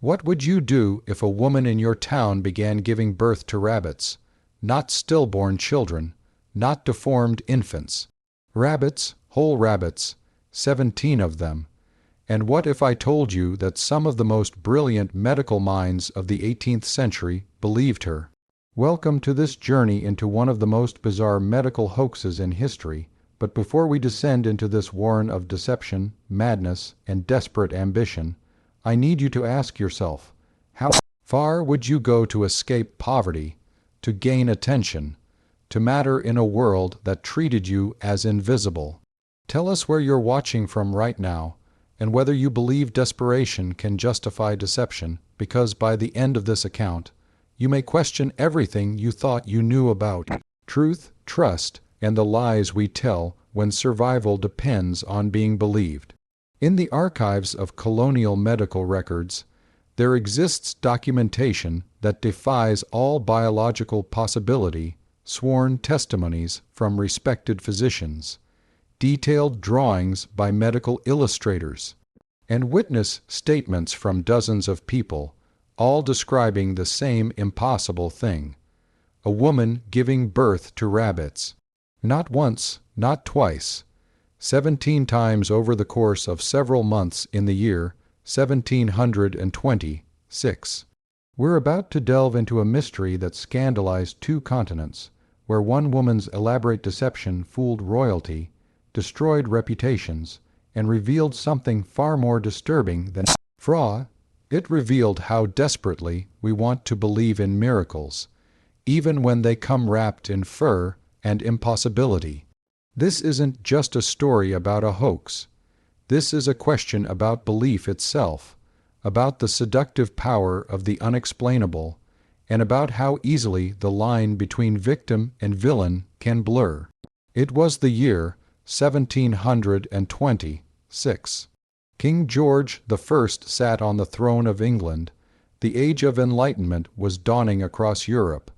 What would you do if a woman in your town began giving birth to rabbits? Not stillborn children, not deformed infants. Rabbits, whole rabbits, 17 of them. And what if I told you that some of the most brilliant medical minds of the 18th century believed her? Welcome to this journey into one of the most bizarre medical hoaxes in history, but before we descend into this warren of deception, madness, and desperate ambition, I need you to ask yourself, how far would you go to escape poverty, to gain attention, to matter in a world that treated you as invisible? Tell us where you're watching from right now, and whether you believe desperation can justify deception, because by the end of this account, you may question everything you thought you knew about truth, trust, and the lies we tell when survival depends on being believed. In the archives of colonial medical records, there exists documentation that defies all biological possibility, sworn testimonies from respected physicians, detailed drawings by medical illustrators, and witness statements from dozens of people, all describing the same impossible thing: a woman giving birth to rabbits. Not once, not twice, 17 times over the course of several months in the year 1726. We're about to delve into a mystery that scandalized 2 continents, where one woman's elaborate deception fooled royalty, destroyed reputations, and revealed something far more disturbing than fraud. It revealed how desperately we want to believe in miracles, even when they come wrapped in fur and impossibility. This isn't just a story about a hoax. This is a question about belief itself, about the seductive power of the unexplainable, and about how easily the line between victim and villain can blur. It was the year 1726. King George I sat on the throne of England. The Age of Enlightenment was dawning across Europe,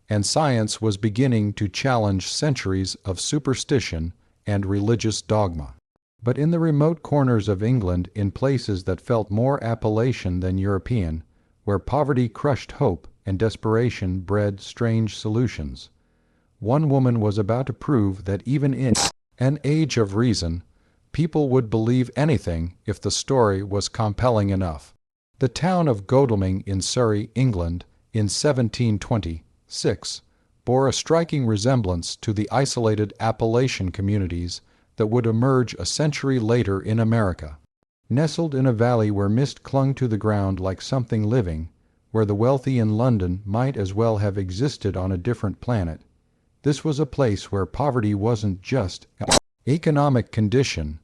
and science was beginning to challenge centuries of superstition and religious dogma. But in the remote corners of England, in places that felt more Appalachian than European, where poverty crushed hope and desperation bred strange solutions, one woman was about to prove that even in an age of reason, people would believe anything if the story was compelling enough. The town of Godalming in Surrey, England, in 1726, bore a striking resemblance to the isolated Appalachian communities that would emerge a century later in America. Nestled in a valley where mist clung to the ground like something living, where the wealthy in London might as well have existed on a different planet, this was a place where poverty wasn't just an economic condition,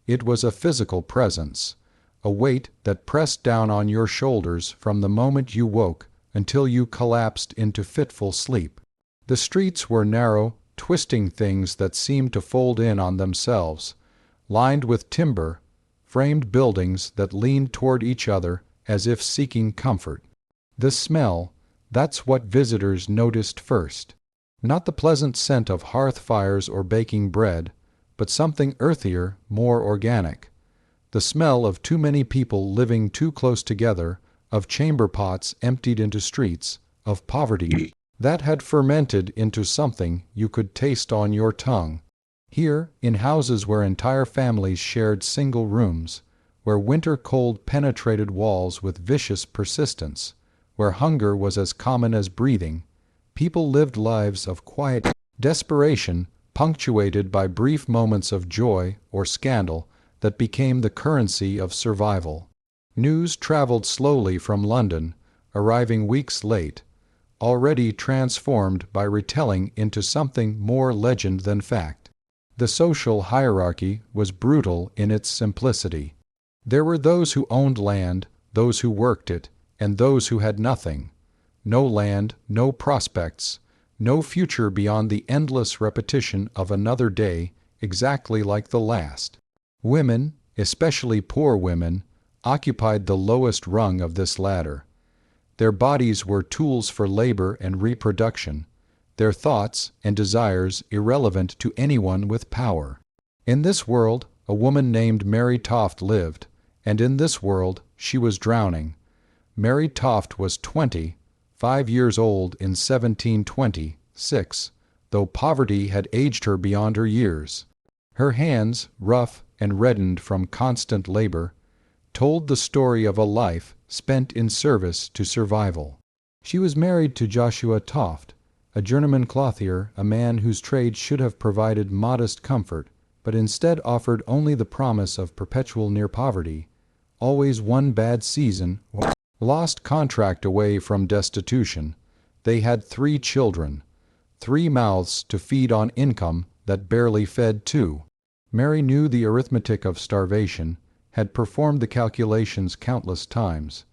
it was a physical presence, a weight that pressed down on your shoulders from the moment you woke until you collapsed into fitful sleep. The streets were narrow, twisting things that seemed to fold in on themselves, lined with timber, framed buildings that leaned toward each other as if seeking comfort. The smell, that's what visitors noticed first. Not the pleasant scent of hearth fires or baking bread, but something earthier, more organic. The smell of too many people living too close together, of chamber pots emptied into streets, of poverty that had fermented into something you could taste on your tongue. Here, in houses where entire families shared single rooms, where winter cold penetrated walls with vicious persistence, where hunger was as common as breathing, people lived lives of quiet desperation, punctuated by brief moments of joy or scandal that became the currency of survival. News traveled slowly from London, arriving weeks late, already transformed by retelling into something more legend than fact. The social hierarchy was brutal in its simplicity. There were those who owned land, those who worked it, and those who had nothing. No land, no prospects, no future beyond the endless repetition of another day exactly like the last. Women, especially poor women, occupied the lowest rung of this ladder. Their bodies were tools for labor and reproduction, their thoughts and desires irrelevant to anyone with power. In this world, a woman named Mary Toft lived, and in this world she was drowning. Mary Toft was 25 years old in 1726, though poverty had aged her beyond her years. Her hands, rough and reddened from constant labor, told the story of a life spent in service to survival. She was married to Joshua Toft, a journeyman clothier, a man whose trade should have provided modest comfort, but instead offered only the promise of perpetual near poverty, always one bad season, lost contract away from destitution. They had 3 children, 3 mouths to feed on income that barely fed 2. Mary knew the arithmetic of starvation, had performed the calculations countless times.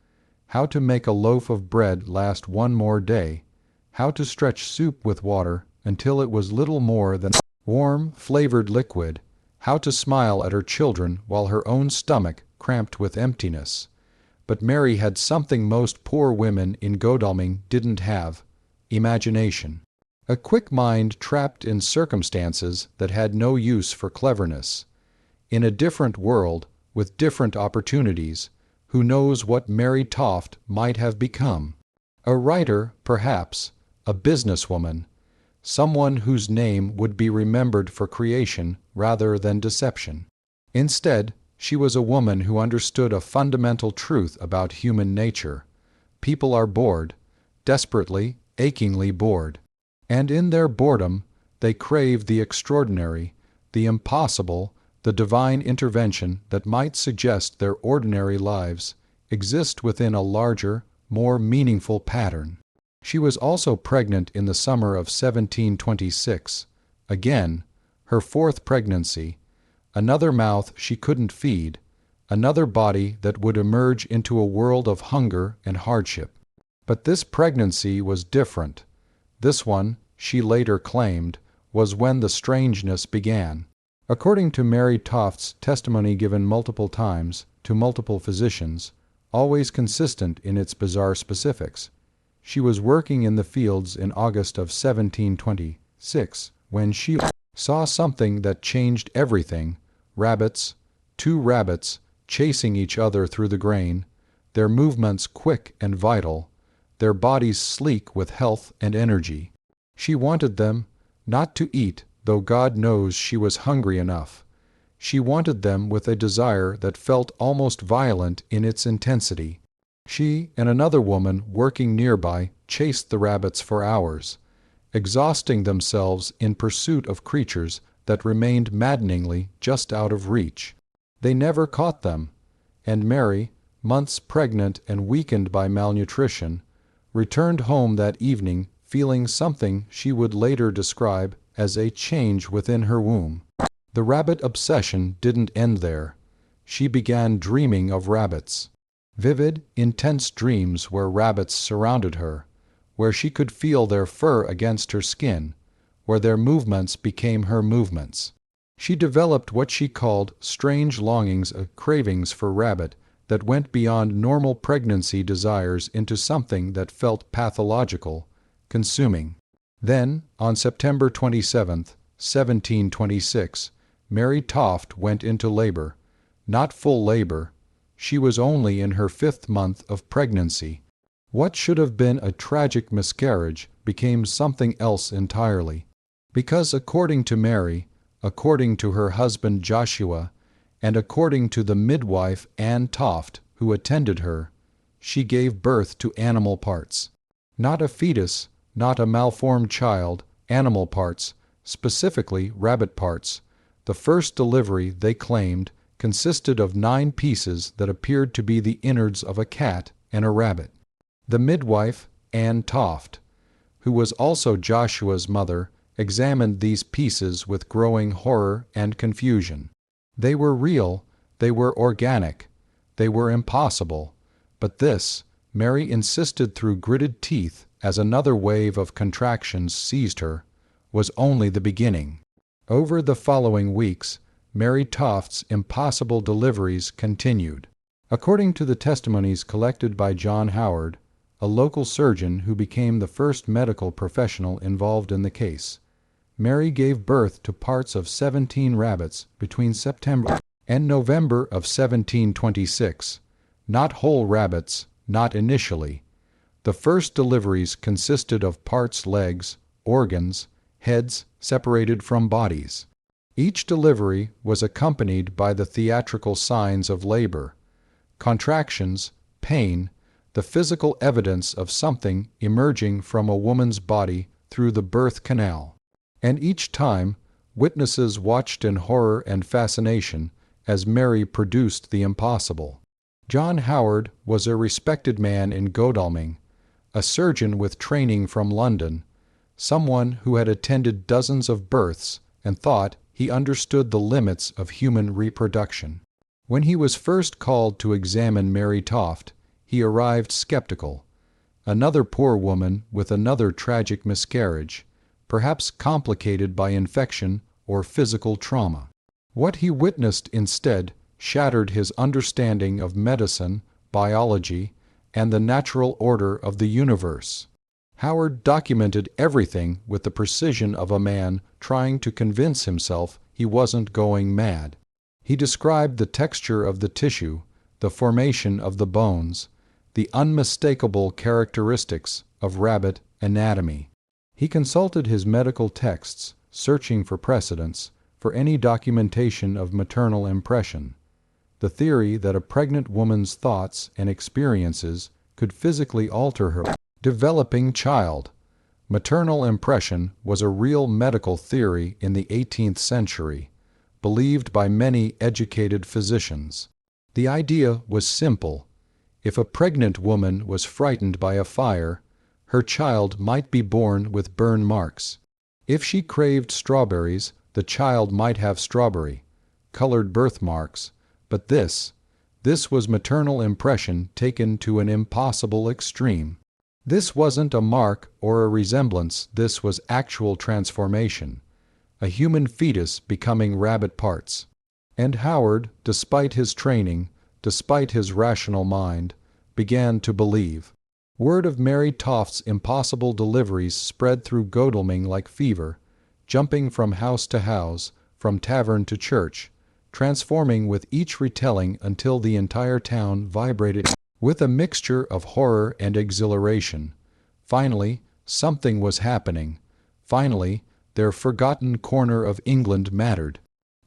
How to make a loaf of bread last one more day, how to stretch soup with water until it was little more than warm, flavored liquid, how to smile at her children while her own stomach cramped with emptiness. But Mary had something most poor women in Godalming didn't have: imagination. A quick mind trapped in circumstances that had no use for cleverness. In a different world, with different opportunities, who knows what Mary Toft might have become? A writer, perhaps, a businesswoman, someone whose name would be remembered for creation rather than deception. Instead, she was a woman who understood a fundamental truth about human nature. People are bored, desperately, achingly bored. And in their boredom, they crave the extraordinary, the impossible, the divine intervention that might suggest their ordinary lives exist within a larger, more meaningful pattern. She was also pregnant in the summer of 1726. Again, her 4th pregnancy, another mouth she couldn't feed, another body that would emerge into a world of hunger and hardship. But this pregnancy was different. This one, she later claimed, was when the strangeness began. According to Mary Toft's testimony given multiple times to multiple physicians, always consistent in its bizarre specifics, she was working in the fields in August of 1726 when she saw something that changed everything: rabbits, 2 rabbits, chasing each other through the grain, their movements quick and vital, their bodies sleek with health and energy. She wanted them, not to eat, though God knows she was hungry enough. She wanted them with a desire that felt almost violent in its intensity. She and another woman working nearby chased the rabbits for hours, exhausting themselves in pursuit of creatures that remained maddeningly just out of reach. They never caught them, and Mary, months pregnant and weakened by malnutrition, returned home that evening feeling something she would later describe as a change within her womb. The rabbit obsession didn't end there. She began dreaming of rabbits. Vivid, intense dreams where rabbits surrounded her, where she could feel their fur against her skin, where their movements became her movements. She developed what she called strange longings, cravings for rabbit that went beyond normal pregnancy desires into something that felt pathological, consuming. Then, on September 27, 1726, Mary Toft went into labor. Not full labor. She was only in her 5th month of pregnancy. What should have been a tragic miscarriage became something else entirely. Because according to Mary, according to her husband Joshua, and according to the midwife Anne Toft who attended her, she gave birth to animal parts. Not a fetus, not a malformed child, animal parts, specifically rabbit parts. The first delivery, they claimed, consisted of 9 pieces that appeared to be the innards of a cat and a rabbit. The midwife, Anne Toft, who was also Joshua's mother, examined these pieces with growing horror and confusion. They were real, they were organic, they were impossible, but this, Mary insisted through gritted teeth as another wave of contractions seized her, was only the beginning. Over the following weeks, Mary Toft's impossible deliveries continued. According to the testimonies collected by John Howard, a local surgeon who became the first medical professional involved in the case, Mary gave birth to parts of 17 rabbits between September and November of 1726. Not whole rabbits, not initially. The first deliveries consisted of parts, legs, organs, heads separated from bodies. Each delivery was accompanied by the theatrical signs of labor, contractions, pain, the physical evidence of something emerging from a woman's body through the birth canal. And each time, witnesses watched in horror and fascination as Mary produced the impossible. John Howard was a respected man in Godalming, a surgeon with training from London, someone who had attended dozens of births and thought he understood the limits of human reproduction. When he was first called to examine Mary Toft, he arrived skeptical. Another poor woman with another tragic miscarriage, perhaps complicated by infection or physical trauma. What he witnessed instead shattered his understanding of medicine, biology, and the natural order of the universe. Howard documented everything with the precision of a man trying to convince himself he wasn't going mad. He described the texture of the tissue, the formation of the bones, the unmistakable characteristics of rabbit anatomy. He consulted his medical texts, searching for precedents, for any documentation of maternal impression. The theory that a pregnant woman's thoughts and experiences could physically alter her developing child. Maternal impression was a real medical theory in the 18th century, believed by many educated physicians. The idea was simple. If a pregnant woman was frightened by a fire, her child might be born with burn marks. If she craved strawberries, the child might have strawberry-colored birthmarks. But this was maternal impression taken to an impossible extreme. This wasn't a mark or a resemblance, this was actual transformation, a human fetus becoming rabbit parts. And Howard, despite his training, despite his rational mind, began to believe. Word of Mary Toft's impossible deliveries spread through Godalming like fever, jumping from house to house, from tavern to church, transforming with each retelling until the entire town vibrated with a mixture of horror and exhilaration. Finally, something was happening. Finally, their forgotten corner of England mattered.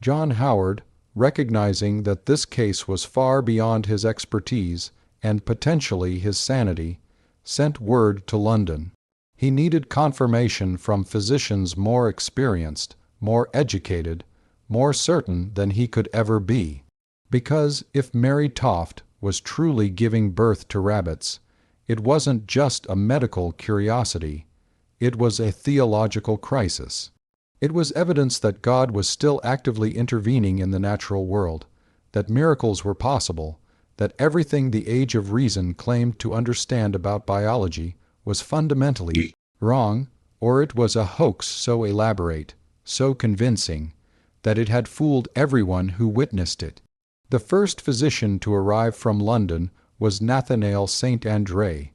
John Howard, recognizing that this case was far beyond his expertise and potentially his sanity, sent word to London. He needed confirmation from physicians more experienced, more educated, more certain than he could ever be. Because if Mary Toft was truly giving birth to rabbits, it wasn't just a medical curiosity, it was a theological crisis. It was evidence that God was still actively intervening in the natural world, that miracles were possible, that everything the age of reason claimed to understand about biology was fundamentally wrong, or it was a hoax so elaborate, so convincing, that it had fooled everyone who witnessed it. The first physician to arrive from London was Nathanael St. Andre,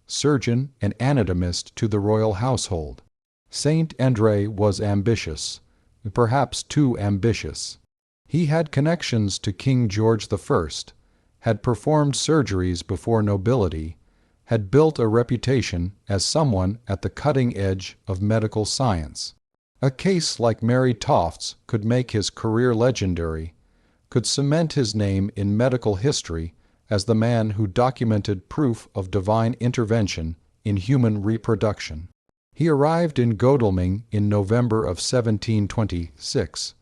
surgeon and anatomist to the royal household. St. Andre was ambitious, perhaps too ambitious. He had connections to King George I, had performed surgeries before nobility, had built a reputation as someone at the cutting edge of medical science. A case like Mary Toft's could make his career legendary, could cement his name in medical history as the man who documented proof of divine intervention in human reproduction. He arrived in Godalming in November of 1726,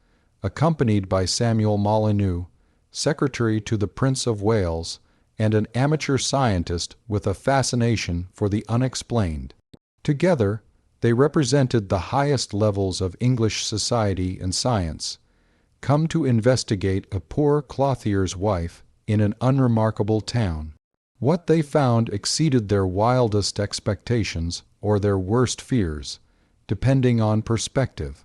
accompanied by Samuel Molyneux, secretary to the Prince of Wales, and an amateur scientist with a fascination for the unexplained. Together, they represented the highest levels of English society and science, come to investigate a poor clothier's wife in an unremarkable town. What they found exceeded their wildest expectations or their worst fears, depending on perspective.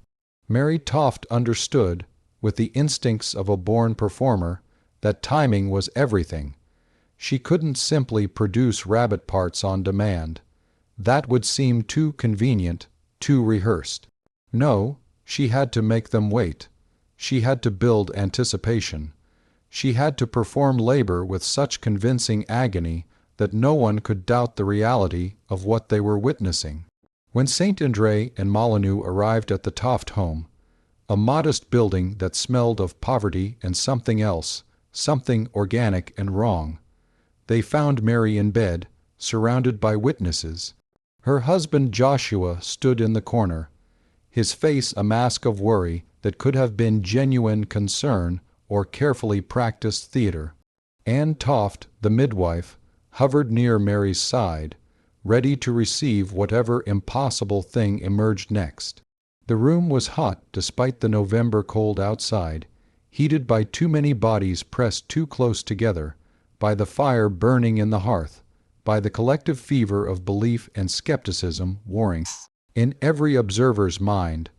Mary Toft understood, with the instincts of a born performer, that timing was everything. She couldn't simply produce rabbit parts on demand. That would seem too convenient, too rehearsed. No, she had to make them wait. She had to build anticipation. She had to perform labor with such convincing agony that no one could doubt the reality of what they were witnessing. When St. Andre and Molyneux arrived at the Toft home, a modest building that smelled of poverty and something else, something organic and wrong, they found Mary in bed, surrounded by witnesses. Her husband Joshua stood in the corner, his face a mask of worry that could have been genuine concern or carefully practiced theater. Anne Toft, the midwife, hovered near Mary's side, ready to receive whatever impossible thing emerged next. The room was hot despite the November cold outside, heated by too many bodies pressed too close together, by the fire burning in the hearth, by the collective fever of belief and skepticism warring in every observer's mind.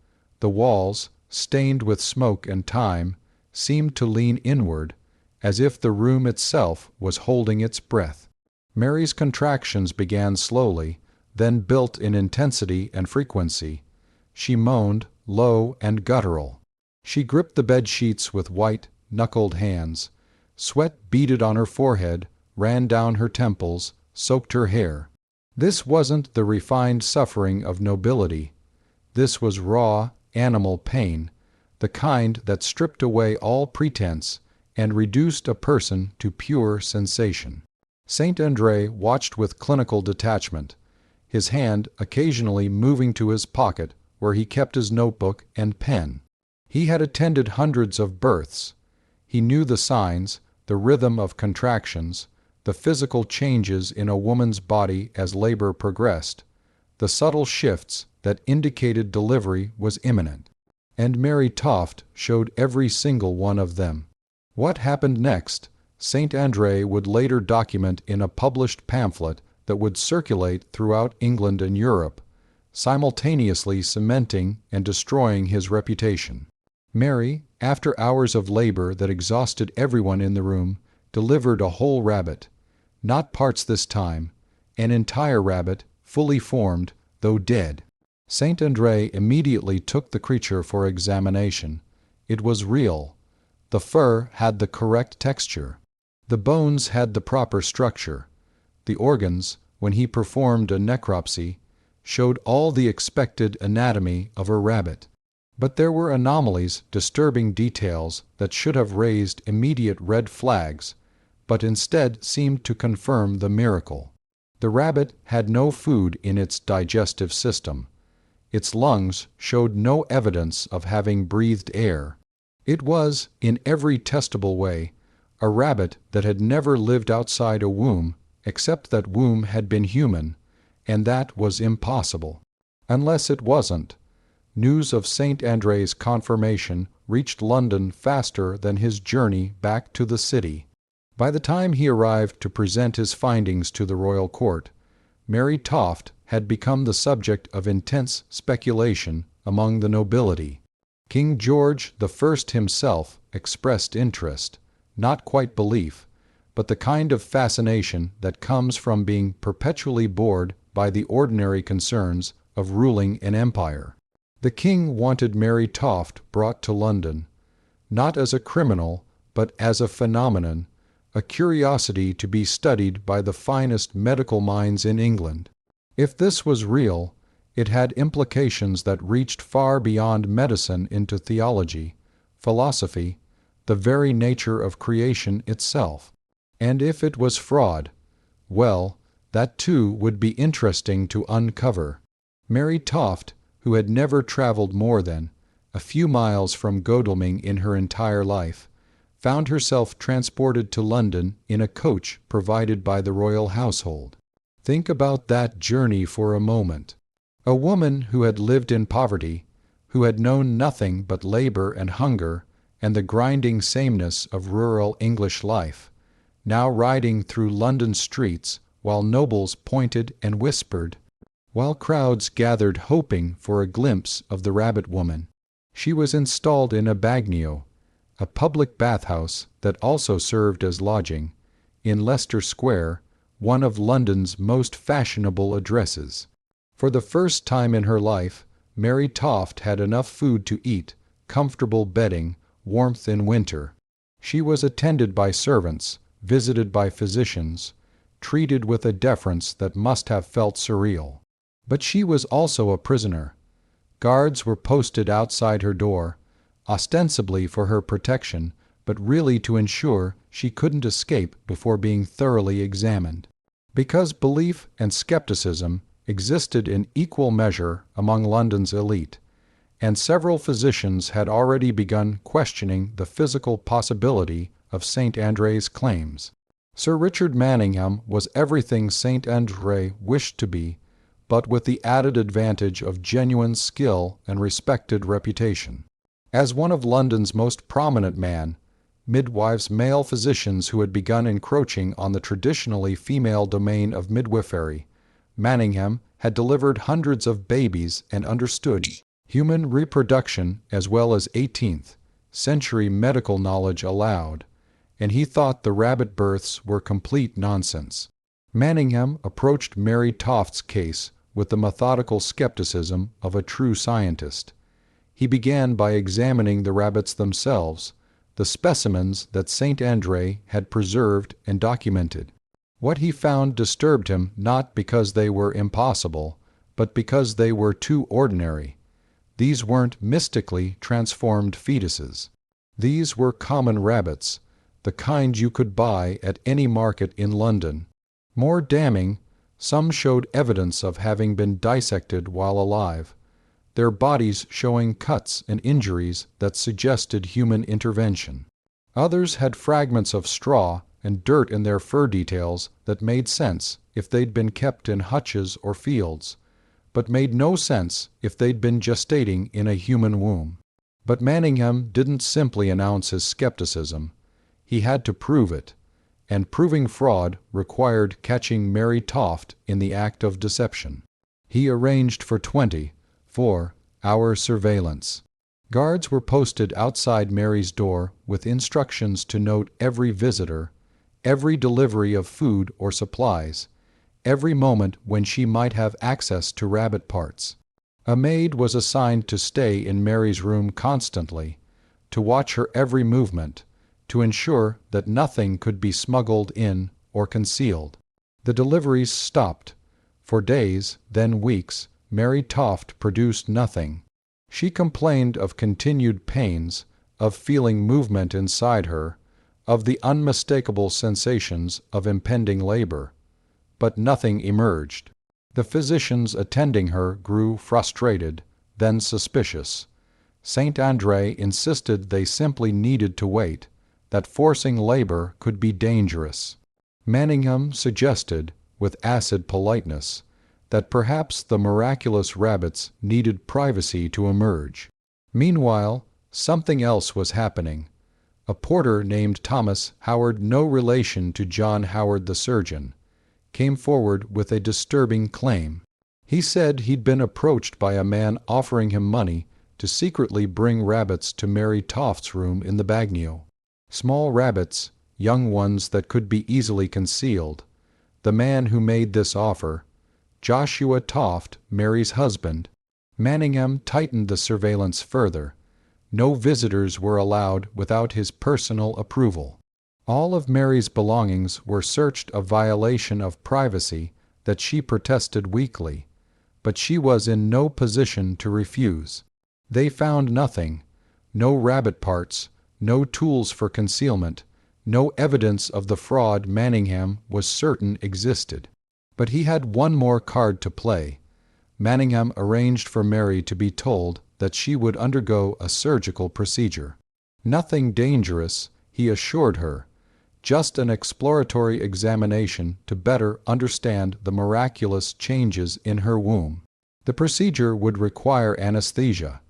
The walls, stained with smoke and time, seemed to lean inward, as if the room itself was holding its breath. Mary's contractions began slowly, then built in intensity and frequency. She moaned, low and guttural. She gripped the bed sheets with white, knuckled hands. Sweat beaded on her forehead, ran down her temples, soaked her hair. This wasn't the refined suffering of nobility. This was raw, animal pain, the kind that stripped away all pretense and reduced a person to pure sensation. St. Andre watched with clinical detachment, his hand occasionally moving to his pocket where he kept his notebook and pen. He had attended hundreds of births. He knew the signs, the rhythm of contractions, the physical changes in a woman's body as labor progressed, the subtle shifts that indicated delivery was imminent. And Mary Toft showed every single one of them. What happened next, St. Andre would later document in a published pamphlet that would circulate throughout England and Europe, simultaneously cementing and destroying his reputation. Mary, after hours of labor that exhausted everyone in the room, delivered a whole rabbit. Not parts this time, an entire rabbit, fully formed, though dead. St. Andre immediately took the creature for examination. It was real. The fur had the correct texture. The bones had the proper structure. The organs, when he performed a necropsy, showed all the expected anatomy of a rabbit. But there were anomalies, disturbing details that should have raised immediate red flags, but instead seemed to confirm the miracle. The rabbit had no food in its digestive system. Its lungs showed no evidence of having breathed air. It was, in every testable way, a rabbit that had never lived outside a womb, except that womb had been human, and that was impossible. Unless it wasn't. News of St. Andre's confirmation reached London faster than his journey back to the city. By the time he arrived to present his findings to the royal court, Mary Toft had become the subject of intense speculation among the nobility. King George I himself expressed interest, not quite belief, but the kind of fascination that comes from being perpetually bored by the ordinary concerns of ruling an empire. The king wanted Mary Toft brought to London, not as a criminal, but as a phenomenon, a curiosity to be studied by the finest medical minds in England. If this was real, it had implications that reached far beyond medicine into theology, philosophy, the very nature of creation itself. And if it was fraud, well, that too would be interesting to uncover. Mary Toft, who had never traveled more than a few miles from Godalming in her entire life, found herself transported to London in a coach provided by the royal household. Think about that journey for a moment. A woman who had lived in poverty, who had known nothing but labor and hunger and the grinding sameness of rural English life, now riding through London streets while nobles pointed and whispered, while crowds gathered hoping for a glimpse of the rabbit woman. She was installed in a bagnio, a public bathhouse that also served as lodging, in Leicester Square, one of London's most fashionable addresses. For the first time in her life, Mary Toft had enough food to eat, comfortable bedding, warmth in winter. She was attended by servants, visited by physicians, treated with a deference that must have felt surreal. But she was also a prisoner. Guards were posted outside her door, ostensibly for her protection, but really to ensure she couldn't escape before being thoroughly examined. Because belief and skepticism existed in equal measure among London's elite, and several physicians had already begun questioning the physical possibility of St. André's claims. Sir Richard Manningham was everything St. André wished to be, but with the added advantage of genuine skill and respected reputation. As one of London's most prominent midwives, male physicians who had begun encroaching on the traditionally female domain of midwifery, Manningham had delivered hundreds of babies and understood human reproduction as well as 18th century medical knowledge allowed, and he thought the rabbit births were complete nonsense. Manningham approached Mary Toft's case with the methodical skepticism of a true scientist. He began by examining the rabbits themselves, the specimens that St. André had preserved and documented. What he found disturbed him not because they were impossible, but because they were too ordinary. These weren't mystically transformed fetuses. These were common rabbits, the kind you could buy at any market in London. More damning, some showed evidence of having been dissected while alive, their bodies showing cuts and injuries that suggested human intervention. Others had fragments of straw and dirt in their fur details that made sense if they'd been kept in hutches or fields, but made no sense if they'd been gestating in a human womb. But Manningham didn't simply announce his skepticism. He had to prove it, and proving fraud required catching Mary Toft in the act of deception. He arranged for 24-hour surveillance. Guards were posted outside Mary's door with instructions to note every visitor, every delivery of food or supplies, every moment when she might have access to rabbit parts. A maid was assigned to stay in Mary's room constantly, to watch her every movement, to ensure that nothing could be smuggled in or concealed. The deliveries stopped. For days, then weeks, Mary Toft produced nothing. She complained of continued pains, of feeling movement inside her, of the unmistakable sensations of impending labor. But nothing emerged. The physicians attending her grew frustrated, then suspicious. St. André insisted they simply needed to wait, that forcing labor could be dangerous. Manningham suggested, with acid politeness, that perhaps the miraculous rabbits needed privacy to emerge. Meanwhile, something else was happening. A porter named Thomas Howard, no relation to John Howard the surgeon, came forward with a disturbing claim. He said he'd been approached by a man offering him money to secretly bring rabbits to Mary Toft's room in the bagnio. Small rabbits, young ones that could be easily concealed. The man who made this offer, Joshua Toft, Mary's husband. Manningham tightened the surveillance further. No visitors were allowed without his personal approval. All of Mary's belongings were searched, a violation of privacy that she protested weakly, but she was in no position to refuse. They found nothing, no rabbit parts, no tools for concealment, no evidence of the fraud Manningham was certain existed. But he had one more card to play. Manningham arranged for Mary to be told that she would undergo a surgical procedure. Nothing dangerous, he assured her, just an exploratory examination to better understand the miraculous changes in her womb. The procedure would require anesthesia,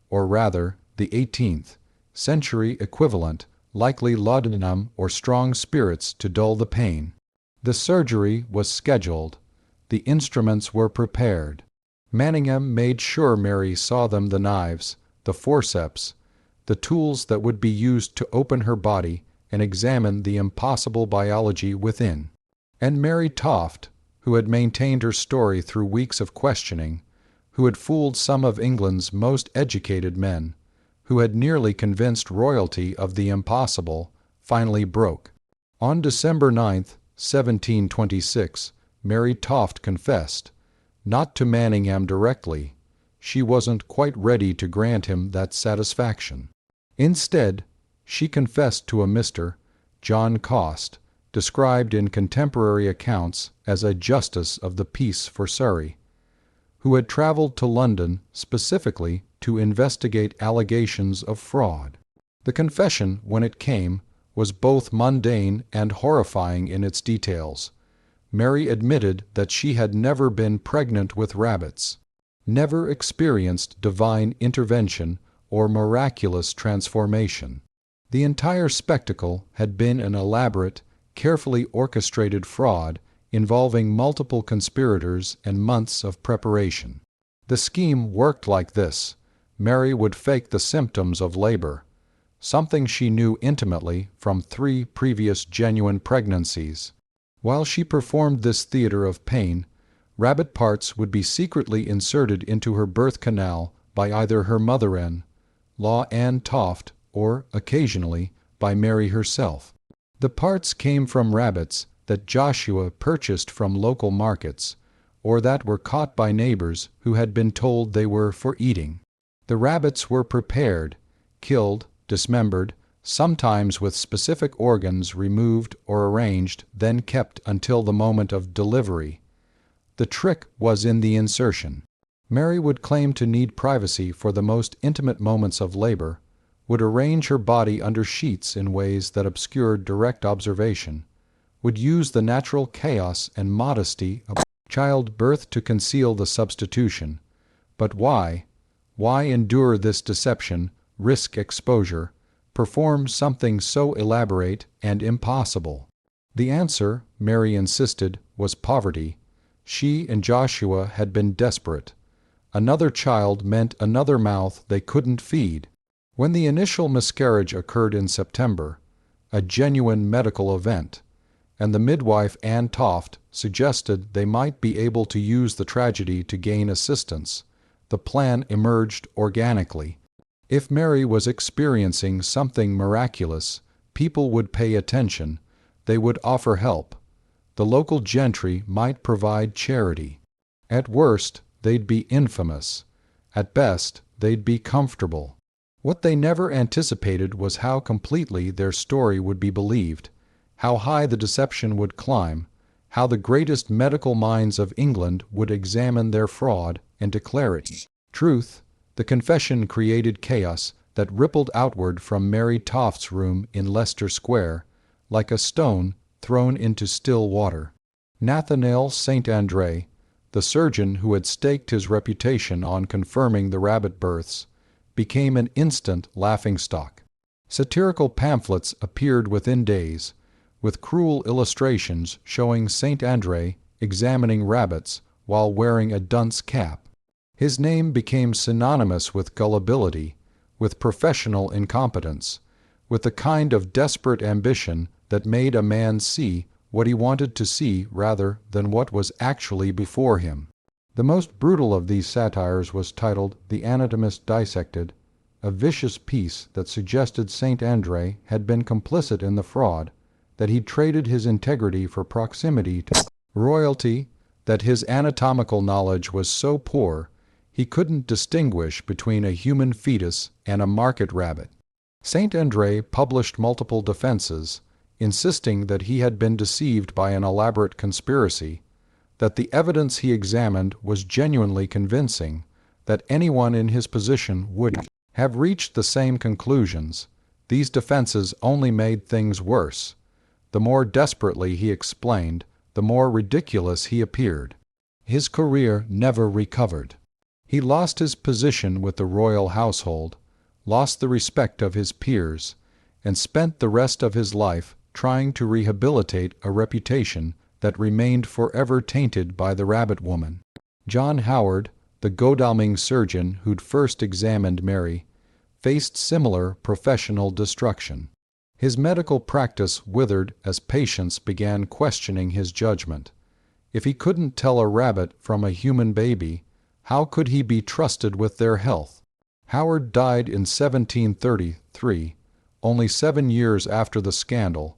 or rather, the 18th century equivalent, likely laudanum or strong spirits to dull the pain. The surgery was scheduled. The instruments were prepared. Manningham made sure Mary saw them: the knives, the forceps, the tools that would be used to open her body and examine the impossible biology within. And Mary Toft, who had maintained her story through weeks of questioning, who had fooled some of England's most educated men, who had nearly convinced royalty of the impossible, finally broke. On December 9th, 1726, Mary Toft confessed, not to Manningham directly. She wasn't quite ready to grant him that satisfaction. Instead, she confessed to a Mr. John Cost, described in contemporary accounts as a justice of the peace for Surrey, who had traveled to London specifically to investigate allegations of fraud. The confession, when it came, was both mundane and horrifying in its details. Mary admitted that she had never been pregnant with rabbits, never experienced divine intervention or miraculous transformation. The entire spectacle had been an elaborate, carefully orchestrated fraud involving multiple conspirators and months of preparation. The scheme worked like this. Mary would fake the symptoms of labor, something she knew intimately from 3 previous genuine pregnancies. While she performed this theater of pain, rabbit parts would be secretly inserted into her birth canal by either her mother-in-law Anne Toft or, occasionally, by Mary herself. The parts came from rabbits that Joshua purchased from local markets, or that were caught by neighbors who had been told they were for eating. The rabbits were prepared, killed, dismembered, sometimes with specific organs removed or arranged, then kept until the moment of delivery. The trick was in the insertion. Mary would claim to need privacy for the most intimate moments of labor, would arrange her body under sheets in ways that obscured direct observation, would use the natural chaos and modesty of childbirth to conceal the substitution. But why? Why endure this deception, risk exposure, perform something so elaborate and impossible? The answer, Mary insisted, was poverty. She and Joshua had been desperate. Another child meant another mouth they couldn't feed. When the initial miscarriage occurred in September, a genuine medical event, and the midwife Anne Toft suggested they might be able to use the tragedy to gain assistance, the plan emerged organically. If Mary was experiencing something miraculous, people would pay attention, they would offer help. The local gentry might provide charity. At worst, they'd be infamous. At best, they'd be comfortable. What they never anticipated was how completely their story would be believed, how high the deception would climb, how the greatest medical minds of England would examine their fraud and declare it truth. The confession created chaos that rippled outward from Mary Toft's room in Leicester Square, like a stone thrown into still water. Nathanael St. Andre, the surgeon who had staked his reputation on confirming the rabbit births, became an instant laughingstock. Satirical pamphlets appeared within days, with cruel illustrations showing St. Andre examining rabbits while wearing a dunce cap. His name became synonymous with gullibility, with professional incompetence, with the kind of desperate ambition that made a man see what he wanted to see rather than what was actually before him. The most brutal of these satires was titled The Anatomist Dissected, a vicious piece that suggested St. Andre had been complicit in the fraud, that he traded his integrity for proximity to royalty, that his anatomical knowledge was so poor he couldn't distinguish between a human fetus and a market rabbit. St. Andre published multiple defenses, insisting that he had been deceived by an elaborate conspiracy, that the evidence he examined was genuinely convincing, that anyone in his position would have reached the same conclusions. These defenses only made things worse. The more desperately he explained, the more ridiculous he appeared. His career never recovered. He lost his position with the royal household, lost the respect of his peers, and spent the rest of his life trying to rehabilitate a reputation that remained forever tainted by the rabbit woman. John Howard, the Godalming surgeon who'd first examined Mary, faced similar professional destruction. His medical practice withered as patients began questioning his judgment. If he couldn't tell a rabbit from a human baby, how could he be trusted with their health? Howard died in 1733, only 7 years after the scandal.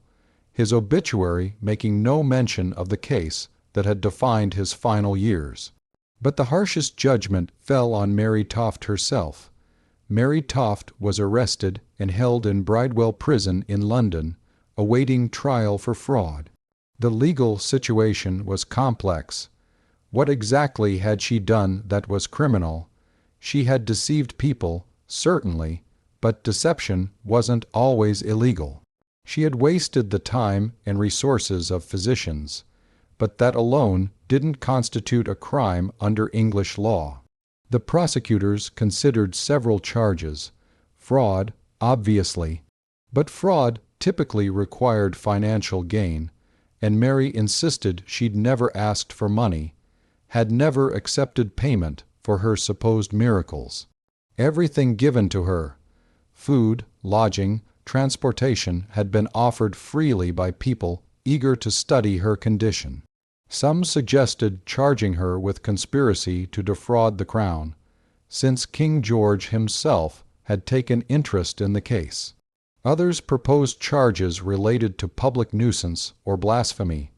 his obituary making no mention of the case that had defined his final years. But the harshest judgment fell on Mary Toft herself. Mary Toft was arrested and held in Bridewell Prison in London, awaiting trial for fraud. The legal situation was complex. What exactly had she done that was criminal? She had deceived people, certainly, but deception wasn't always illegal. She had wasted the time and resources of physicians, but that alone didn't constitute a crime under English law. The prosecutors considered several charges. Fraud, obviously, but fraud typically required financial gain, and Mary insisted she'd never asked for money, had never accepted payment for her supposed miracles. Everything given to her, food, lodging, transportation, had been offered freely by people eager to study her condition. Some suggested charging her with conspiracy to defraud the crown, since King George himself had taken interest in the case. Others proposed charges related to public nuisance or blasphemy,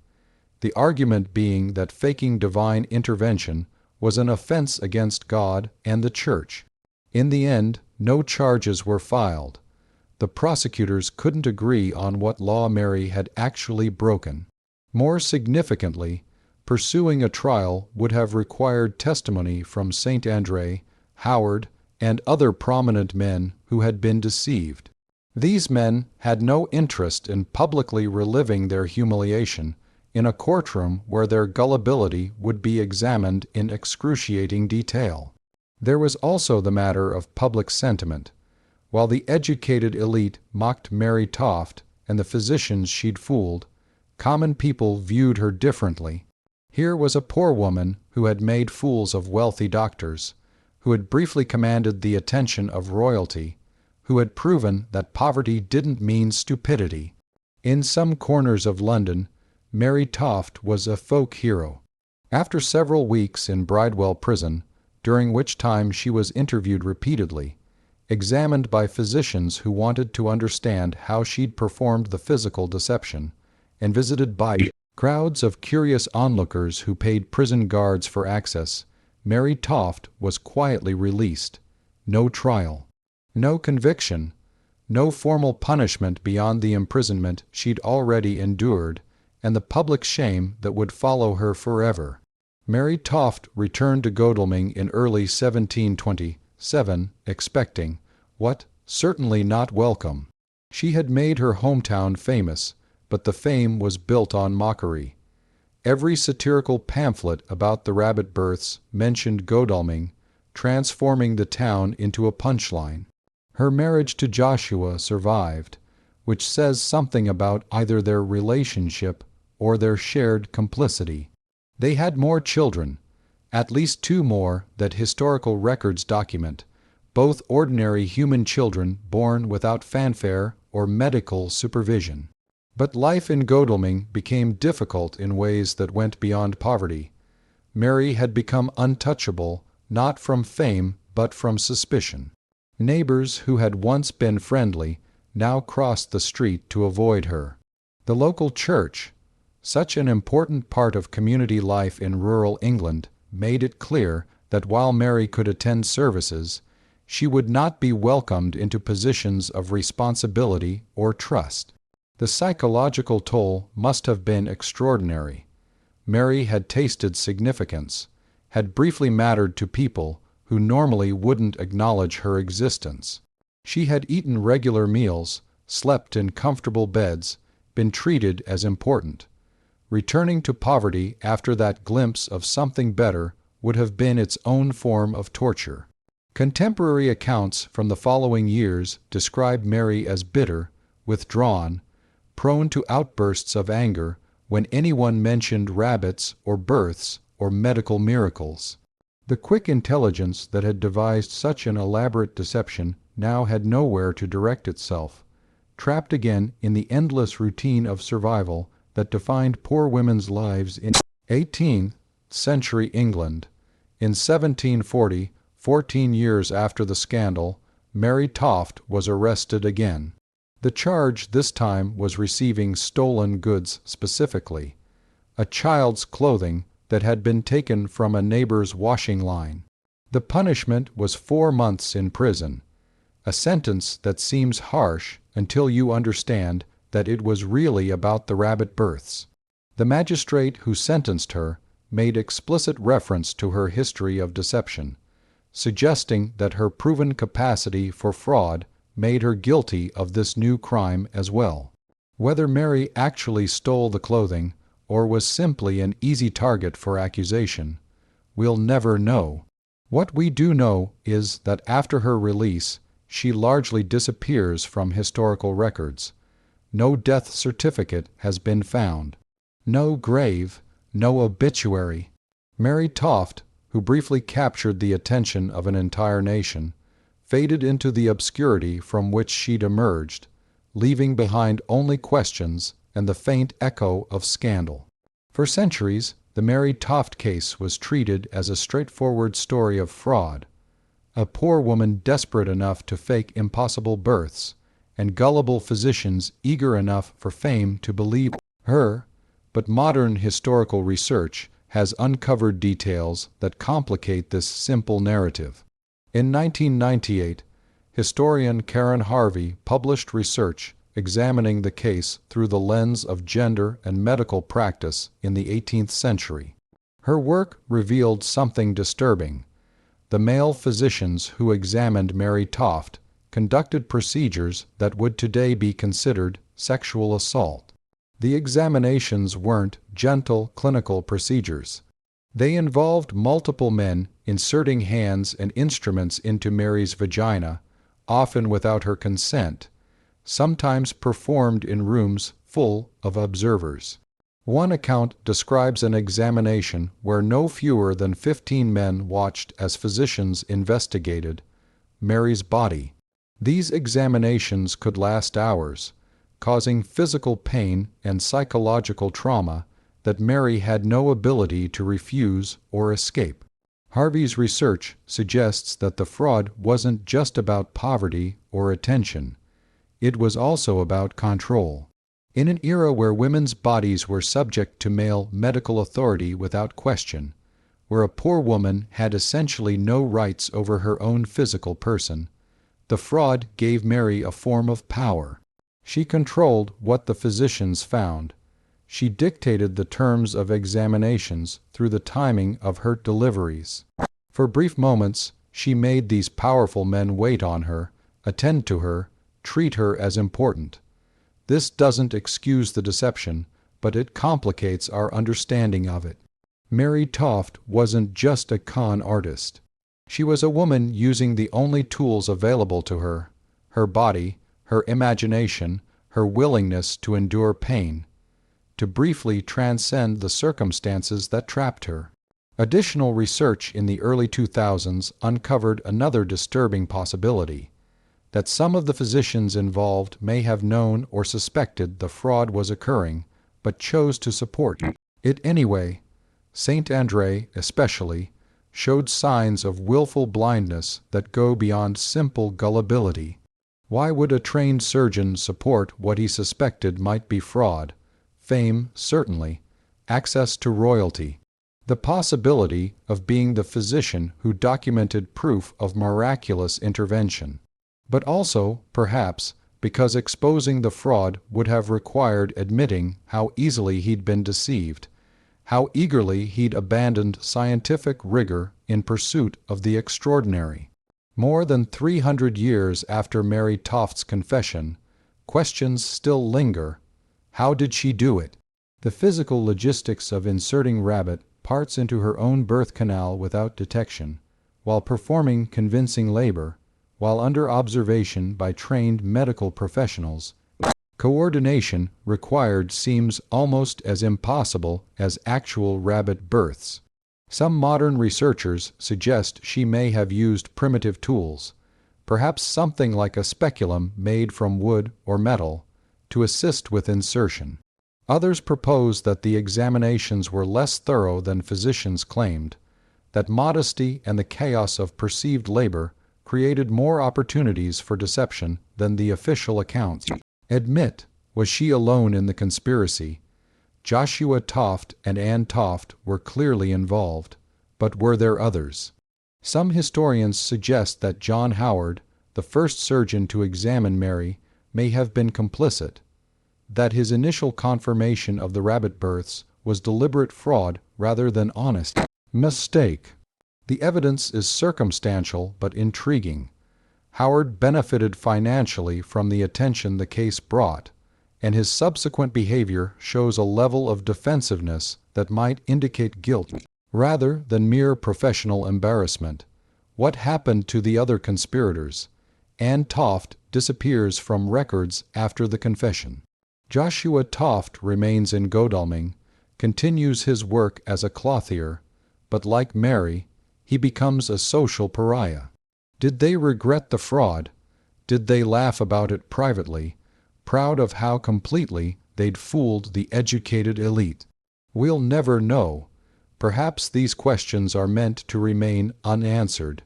the argument being that faking divine intervention was an offense against God and the Church. In the end, no charges were filed. The prosecutors couldn't agree on what law Mary had actually broken. More significantly, pursuing a trial would have required testimony from St. Andre, Howard, and other prominent men who had been deceived. These men had no interest in publicly reliving their humiliation in a courtroom where their gullibility would be examined in excruciating detail. There was also the matter of public sentiment. While the educated elite mocked Mary Toft and the physicians she'd fooled, common people viewed her differently. Here was a poor woman who had made fools of wealthy doctors, who had briefly commanded the attention of royalty, who had proven that poverty didn't mean stupidity. In some corners of London, Mary Toft was a folk hero. After several weeks in Bridewell Prison, during which time she was interviewed repeatedly, examined by physicians who wanted to understand how she'd performed the physical deception, and visited by crowds of curious onlookers who paid prison guards for access, Mary Toft was quietly released. No trial, no conviction, no formal punishment beyond the imprisonment she'd already endured and the public shame that would follow her forever. Mary Toft returned to Godalming in early 1727, expecting what? Certainly not welcome. She had made her hometown famous, but the fame was built on mockery. Every satirical pamphlet about the rabbit births mentioned Godalming, transforming the town into a punchline. Her marriage to Joshua survived, which says something about either their relationship or their shared complicity. They had more children, at least 2 more that historical records document, both ordinary human children born without fanfare or medical supervision. But life in Godalming became difficult in ways that went beyond poverty. Mary had become untouchable, not from fame but from suspicion. Neighbors who had once been friendly now crossed the street to avoid her. The local church, such an important part of community life in rural England, made it clear that while Mary could attend services, she would not be welcomed into positions of responsibility or trust. The psychological toll must have been extraordinary. Mary had tasted significance, had briefly mattered to people who normally wouldn't acknowledge her existence. She had eaten regular meals, slept in comfortable beds, been treated as important. Returning to poverty after that glimpse of something better would have been its own form of torture. Contemporary accounts from the following years describe Mary as bitter, withdrawn, prone to outbursts of anger when anyone mentioned rabbits or births or medical miracles. The quick intelligence that had devised such an elaborate deception now had nowhere to direct itself, trapped again in the endless routine of survival that defined poor women's lives in 18th century England. In 1740, 14 years after the scandal, Mary Toft was arrested again. The charge this time was receiving stolen goods specifically, a child's clothing that had been taken from a neighbor's washing line. The punishment was 4 months in prison, a sentence that seems harsh until you understand that it was really about the rabbit births. The magistrate who sentenced her made explicit reference to her history of deception, suggesting that her proven capacity for fraud made her guilty of this new crime as well. Whether Mary actually stole the clothing or was simply an easy target for accusation, we'll never know. What we do know is that after her release, she largely disappears from historical records. No death certificate has been found. No grave, no obituary. Mary Toft, who briefly captured the attention of an entire nation, faded into the obscurity from which she'd emerged, leaving behind only questions and the faint echo of scandal. For centuries, the Mary Toft case was treated as a straightforward story of fraud, a poor woman desperate enough to fake impossible births, and gullible physicians eager enough for fame to believe her. But modern historical research has uncovered details that complicate this simple narrative. In 1998, historian Karen Harvey published research examining the case through the lens of gender and medical practice in the 18th century. Her work revealed something disturbing. The male physicians who examined Mary Toft conducted procedures that would today be considered sexual assault. The examinations weren't gentle clinical procedures. They involved multiple men inserting hands and instruments into Mary's vagina, often without her consent, sometimes performed in rooms full of observers. One account describes an examination where no fewer than 15 men watched as physicians investigated Mary's body. These examinations could last hours, causing physical pain and psychological trauma that Mary had no ability to refuse or escape. Harvey's research suggests that the fraud wasn't just about poverty or attention. It was also about control. In an era where women's bodies were subject to male medical authority without question, where a poor woman had essentially no rights over her own physical person, the fraud gave Mary a form of power. She controlled what the physicians found. She dictated the terms of examinations through the timing of her deliveries. For brief moments, she made these powerful men wait on her, attend to her, treat her as important. This doesn't excuse the deception, but it complicates our understanding of it. Mary Toft wasn't just a con artist. She was a woman using the only tools available to her, her body, her imagination, her willingness to endure pain, to briefly transcend the circumstances that trapped her. Additional research in the early 2000s uncovered another disturbing possibility, that some of the physicians involved may have known or suspected the fraud was occurring, but chose to support it anyway. Saint Andre, especially, showed signs of willful blindness that go beyond simple gullibility. Why would a trained surgeon support what he suspected might be fraud? Fame, certainly. Access to royalty. The possibility of being the physician who documented proof of miraculous intervention. But also, perhaps, because exposing the fraud would have required admitting how easily he'd been deceived, how eagerly he'd abandoned scientific rigor in pursuit of the extraordinary. More than 300 years after Mary Toft's confession, questions still linger. How did she do it? The physical logistics of inserting rabbit parts into her own birth canal without detection, while performing convincing labor, while under observation by trained medical professionals, coordination required seems almost as impossible as actual rabbit births. Some modern researchers suggest she may have used primitive tools, perhaps something like a speculum made from wood or metal, to assist with insertion. Others propose that the examinations were less thorough than physicians claimed, that modesty and the chaos of perceived labor created more opportunities for deception than the official accounts. Admit, was she alone in the conspiracy? Joshua Toft and Ann Toft were clearly involved, but were there others? Some historians suggest that John Howard, the first surgeon to examine Mary, may have been complicit, that his initial confirmation of the rabbit births was deliberate fraud rather than honest mistake. The evidence is circumstantial but intriguing. Howard benefited financially from the attention the case brought, and his subsequent behavior shows a level of defensiveness that might indicate guilt rather than mere professional embarrassment. What happened to the other conspirators? Ann Toft disappears from records after the confession. Joshua Toft remains in Godalming, continues his work as a clothier, but like Mary, he becomes a social pariah. Did they regret the fraud? Did they laugh about it privately, proud of how completely they'd fooled the educated elite? We'll never know. Perhaps these questions are meant to remain unanswered.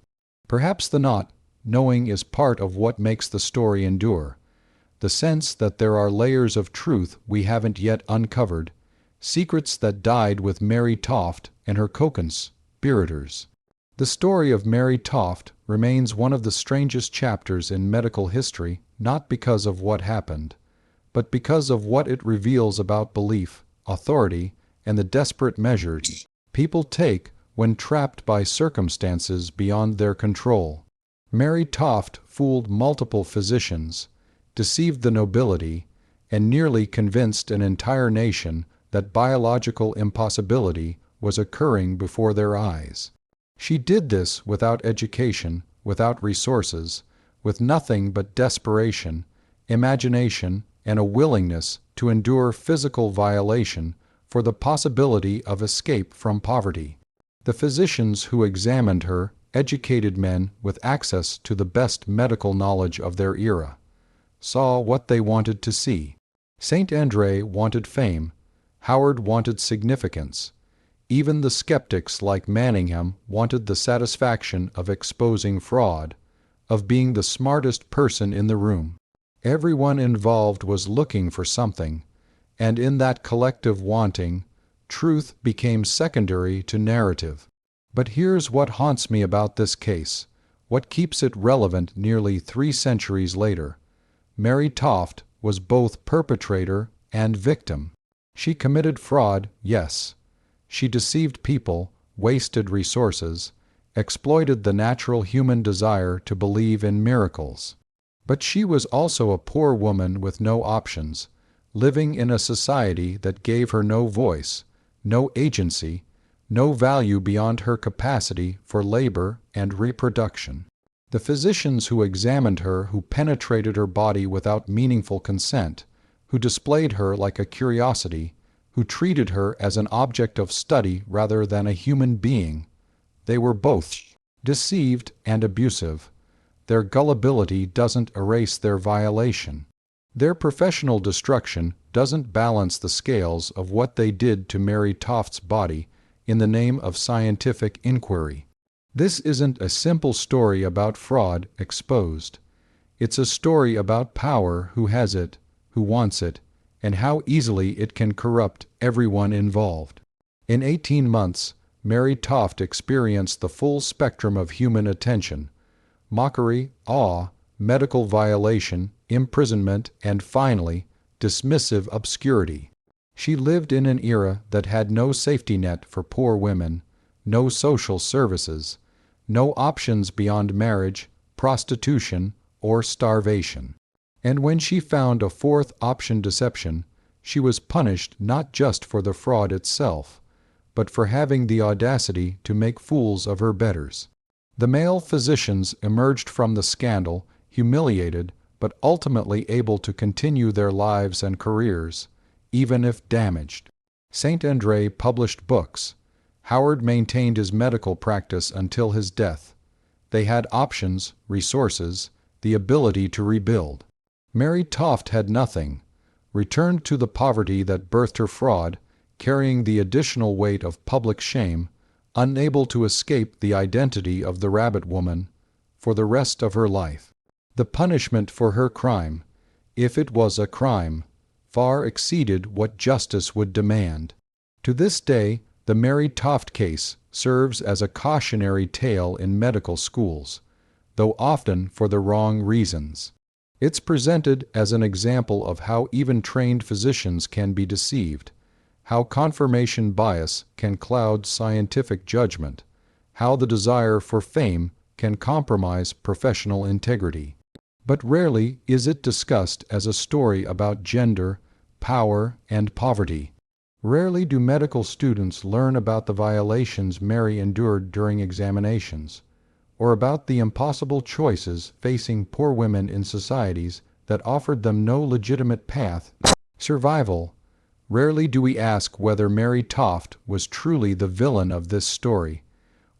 Perhaps the not knowing is part of what makes the story endure. The sense that there are layers of truth we haven't yet uncovered, secrets that died with Mary Toft and her co-conspirators. The story of Mary Toft remains one of the strangest chapters in medical history, not because of what happened, but because of what it reveals about belief, authority, and the desperate measures people take when trapped by circumstances beyond their control. Mary Toft fooled multiple physicians, deceived the nobility, and nearly convinced an entire nation that biological impossibility was occurring before their eyes. She did this without education, without resources, with nothing but desperation, imagination, and a willingness to endure physical violation for the possibility of escape from poverty. The physicians who examined her, educated men with access to the best medical knowledge of their era, saw what they wanted to see. St. Andre wanted fame. Howard wanted significance. Even the skeptics like Manningham wanted the satisfaction of exposing fraud, of being the smartest person in the room. Everyone involved was looking for something, and in that collective wanting, truth became secondary to narrative. But here's what haunts me about this case, what keeps it relevant nearly 3 centuries later. Mary Toft was both perpetrator and victim. She committed fraud, yes. She deceived people, wasted resources, exploited the natural human desire to believe in miracles. But she was also a poor woman with no options, living in a society that gave her no voice, no agency, no value beyond her capacity for labor and reproduction. The physicians who examined her, who penetrated her body without meaningful consent, who displayed her like a curiosity, who treated her as an object of study rather than a human being, they were both deceived and abusive. Their gullibility doesn't erase their violation. Their professional destruction doesn't balance the scales of what they did to Mary Toft's body in the name of scientific inquiry. This isn't a simple story about fraud exposed. It's a story about power, who has it, who wants it, and how easily it can corrupt everyone involved. In 18 months, Mary Toft experienced the full spectrum of human attention: mockery, awe, medical violation, imprisonment, and finally, dismissive obscurity. She lived in an era that had no safety net for poor women, no social services, no options beyond marriage, prostitution, or starvation. And when she found a fourth option, deception, she was punished not just for the fraud itself, but for having the audacity to make fools of her betters. The male physicians emerged from the scandal humiliated, but ultimately able to continue their lives and careers, even if damaged. St. Andre published books. Howard maintained his medical practice until his death. They had options, resources, the ability to rebuild. Mary Toft had nothing, returned to the poverty that birthed her fraud, carrying the additional weight of public shame, unable to escape the identity of the rabbit woman for the rest of her life. The punishment for her crime, if it was a crime, far exceeded what justice would demand. To this day, the Mary Toft case serves as a cautionary tale in medical schools, though often for the wrong reasons. It's presented as an example of how even trained physicians can be deceived, how confirmation bias can cloud scientific judgment, how the desire for fame can compromise professional integrity. But rarely is it discussed as a story about gender, power, and poverty. Rarely do medical students learn about the violations Mary endured during examinations, or about the impossible choices facing poor women in societies that offered them no legitimate path to survival. Rarely do we ask whether Mary Toft was truly the villain of this story,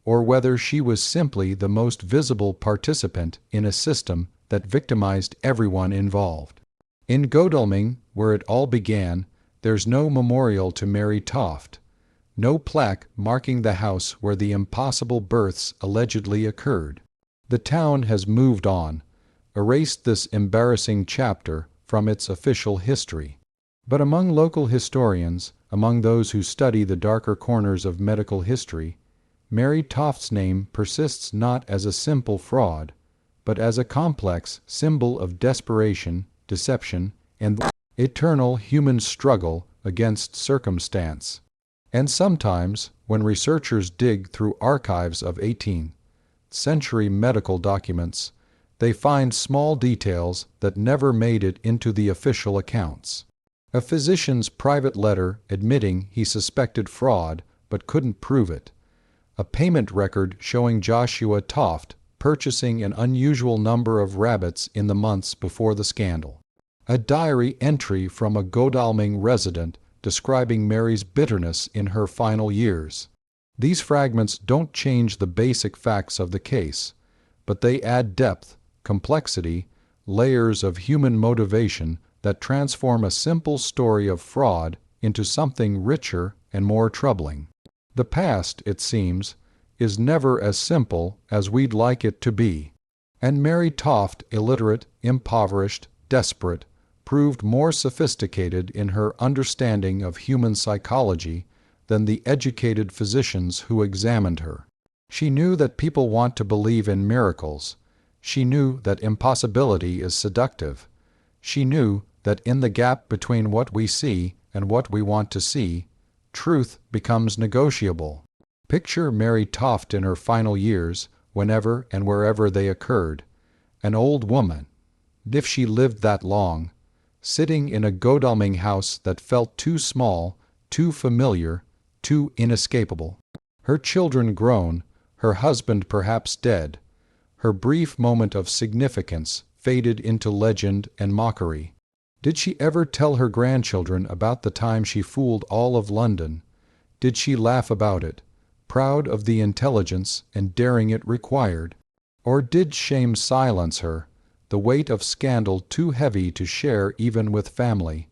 or whether she was simply the most visible participant in a system that victimized everyone involved. In Godalming, where it all began, there's no memorial to Mary Toft, no plaque marking the house where the impossible births allegedly occurred. The town has moved on, erased this embarrassing chapter from its official history. But among local historians, among those who study the darker corners of medical history, Mary Toft's name persists not as a simple fraud, but as a complex symbol of desperation, deception, and the eternal human struggle against circumstance. And sometimes, when researchers dig through archives of 18th century medical documents, they find small details that never made it into the official accounts. A physician's private letter admitting he suspected fraud but couldn't prove it. A payment record showing Joshua Toft purchasing an unusual number of rabbits in the months before the scandal. A diary entry from a Godalming resident describing Mary's bitterness in her final years. These fragments don't change the basic facts of the case, but they add depth, complexity, layers of human motivation that transform a simple story of fraud into something richer and more troubling. The past, it seems, is never as simple as we'd like it to be. And Mary Toft, illiterate, impoverished, desperate, proved more sophisticated in her understanding of human psychology than the educated physicians who examined her. She knew that people want to believe in miracles. She knew that impossibility is seductive. She knew that in the gap between what we see and what we want to see, truth becomes negotiable. Picture Mary Toft in her final years, whenever and wherever they occurred, an old woman, if she lived that long, sitting in a Godalming house that felt too small, too familiar, too inescapable. Her children grown, her husband perhaps dead, her brief moment of significance faded into legend and mockery. Did she ever tell her grandchildren about the time she fooled all of London? Did she laugh about it, proud of the intelligence and daring it required? Or did shame silence her, the weight of scandal too heavy to share even with family?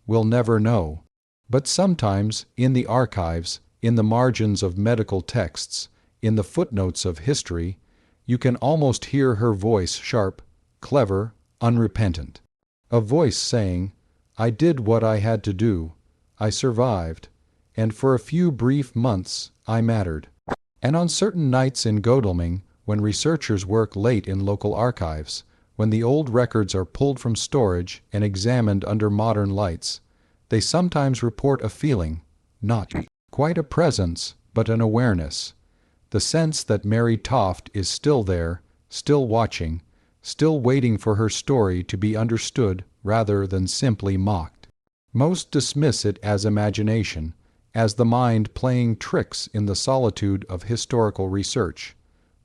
We'll never know. But sometimes, in the archives, in the margins of medical texts, in the footnotes of history, you can almost hear her voice sharp, clever, unrepentant. A voice saying, "I did what I had to do. I survived. And for a few brief months, I mattered." And on certain nights in Godalming, when researchers work late in local archives, when the old records are pulled from storage and examined under modern lights, they sometimes report a feeling, not quite a presence, but an awareness, the sense that Mary Toft is still there, still watching, still waiting for her story to be understood rather than simply mocked. Most dismiss it as imagination, as the mind playing tricks in the solitude of historical research.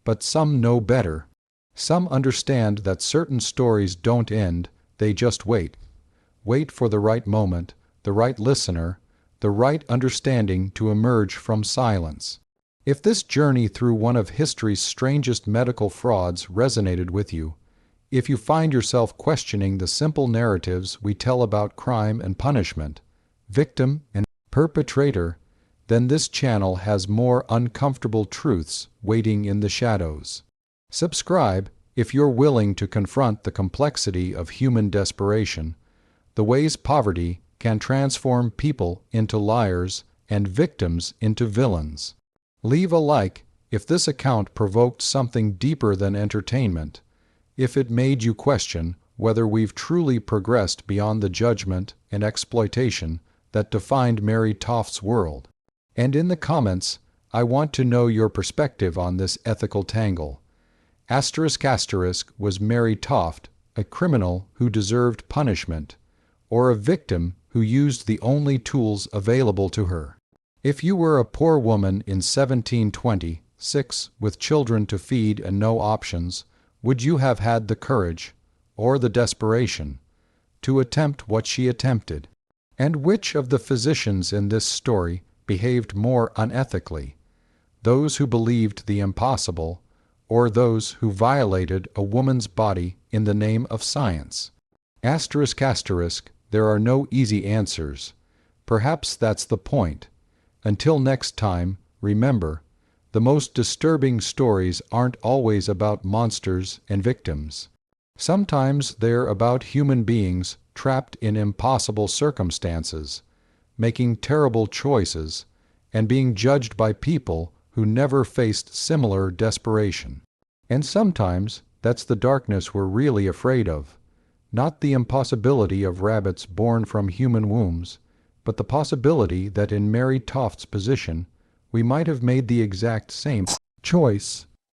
But some know better. Some understand that certain stories don't end, they just wait. Wait for the right moment, the right listener, the right understanding to emerge from silence. If this journey through one of history's strangest medical frauds resonated with you, if you find yourself questioning the simple narratives we tell about crime and punishment, victim and perpetrator, then this channel has more uncomfortable truths waiting in the shadows. Subscribe if you're willing to confront the complexity of human desperation, the ways poverty can transform people into liars and victims into villains. Leave a like if this account provoked something deeper than entertainment, if it made you question whether we've truly progressed beyond the judgment and exploitation that defined Mary Toft's world. And in the comments, I want to know your perspective on this ethical tangle. Was Mary Toft a criminal who deserved punishment, or a victim who used the only tools available to her? If you were a poor woman in 1726 with children to feed and no options, would you have had the courage, or the desperation, to attempt what she attempted? And which of the physicians in this story behaved more unethically? Those who believed the impossible, or those who violated a woman's body in the name of science? There are no easy answers. Perhaps that's the point. Until next time, remember, the most disturbing stories aren't always about monsters and victims. Sometimes they're about human beings trapped in impossible circumstances, making terrible choices, and being judged by people who never faced similar desperation. And sometimes that's the darkness we're really afraid of, not the impossibility of rabbits born from human wombs, but the possibility that in Mary Toft's position we might have made the exact same choice